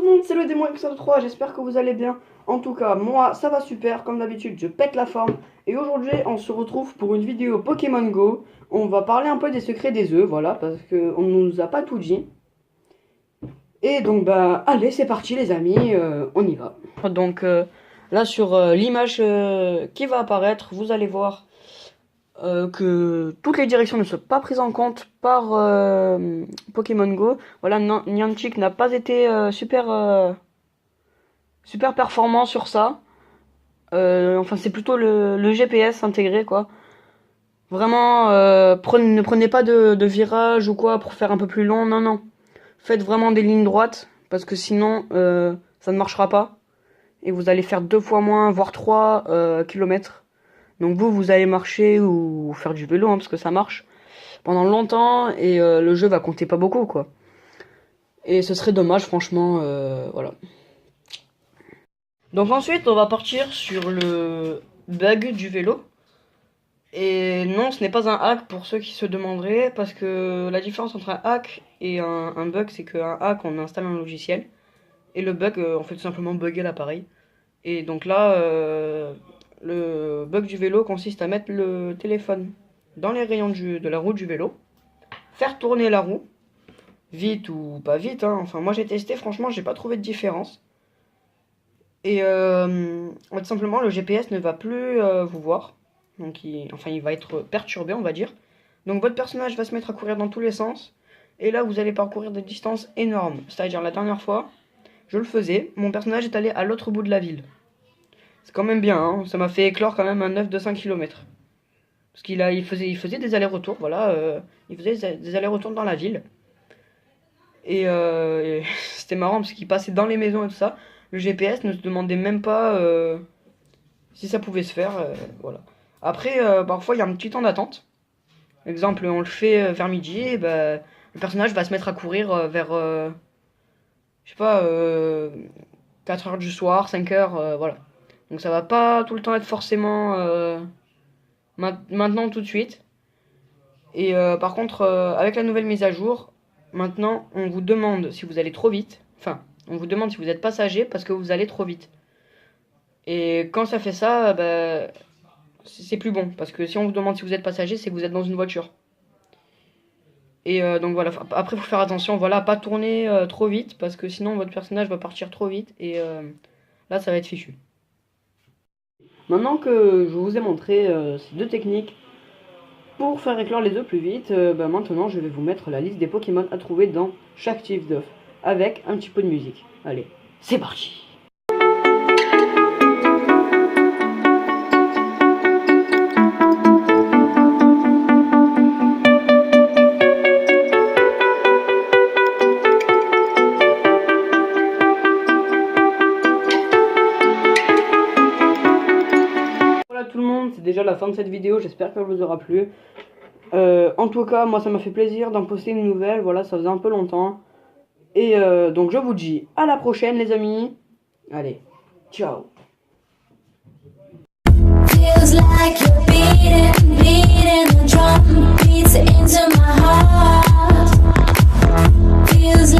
le monde, c'est le démon XR3, j'espère que vous allez bien. En tout cas, moi, ça va super, comme d'habitude, je pète la forme. Et aujourd'hui, on se retrouve pour une vidéo Pokémon Go. On va parler un peu des secrets des œufs, voilà, parce qu'on ne nous a pas tout dit. Et donc, bah, allez, c'est parti les amis, on y va. Donc, là, sur l'image qui va apparaître, vous allez voir que toutes les directions ne sont pas prises en compte par Pokémon Go. Voilà, Niantic n'a pas été super performant sur ça. Enfin, c'est plutôt le GPS intégré, quoi. Vraiment, ne prenez pas de virage ou quoi pour faire un peu plus long. Non, non. Faites vraiment des lignes droites, parce que sinon, ça ne marchera pas. Et vous allez faire 2 fois moins, voire 3 kilomètres. Donc vous allez marcher ou faire du vélo, hein, parce que ça marche pendant longtemps et le jeu va compter pas beaucoup, quoi. Et ce serait dommage, franchement, voilà. Donc ensuite, on va partir sur le bug du vélo. Et non, ce n'est pas un hack pour ceux qui se demanderaient, parce que la différence entre un hack et un bug, c'est qu'un hack, on installe un logiciel. Et le bug, on fait tout simplement bugger l'appareil. Et donc là, le bug du vélo consiste à mettre le téléphone dans les rayons de la roue du vélo, faire tourner la roue, vite ou pas vite, hein. Enfin moi j'ai testé, franchement j'ai pas trouvé de différence. Et tout simplement le GPS ne va plus vous voir, donc il va être perturbé, on va dire. Donc votre personnage va se mettre à courir dans tous les sens, et là vous allez parcourir des distances énormes. C'est-à-dire la dernière fois, je le faisais, mon personnage est allé à l'autre bout de la ville. C'est quand même bien, hein. Ça m'a fait éclore quand même un 9 de 5 km. Parce il faisait des allers-retours, voilà. Il faisait des allers-retours dans la ville. Et c'était marrant parce qu'il passait dans les maisons et tout ça. Le GPS ne se demandait même pas si ça pouvait se faire, voilà. Après, parfois il y a un petit temps d'attente. Exemple, on le fait vers midi, et le personnage va se mettre à courir vers, je sais pas, 4 heures du soir, 5 heures, voilà. Donc ça va pas tout le temps être forcément maintenant tout de suite. Et par contre, avec la nouvelle mise à jour, maintenant on vous demande si vous allez trop vite. Enfin, on vous demande si vous êtes passager parce que vous allez trop vite. Et quand ça fait ça, c'est plus bon. Parce que si on vous demande si vous êtes passager, c'est que vous êtes dans une voiture. Et donc voilà, après il faut faire attention, voilà, pas tourner trop vite. Parce que sinon votre personnage va partir trop vite. Et là ça va être fichu. Maintenant que je vous ai montré ces deux techniques pour faire éclore les œufs plus vite, maintenant je vais vous mettre la liste des Pokémon à trouver dans chaque type d'œuf, avec un petit peu de musique. Allez, c'est parti! Tout le monde, c'est déjà la fin de cette vidéo, j'espère qu'elle vous aura plu. En tout cas, moi ça m'a fait plaisir d'en poster une nouvelle, voilà, ça faisait un peu longtemps. Et donc je vous dis à la prochaine les amis. Allez, ciao. Feels like you're beating the drum beats into my heart.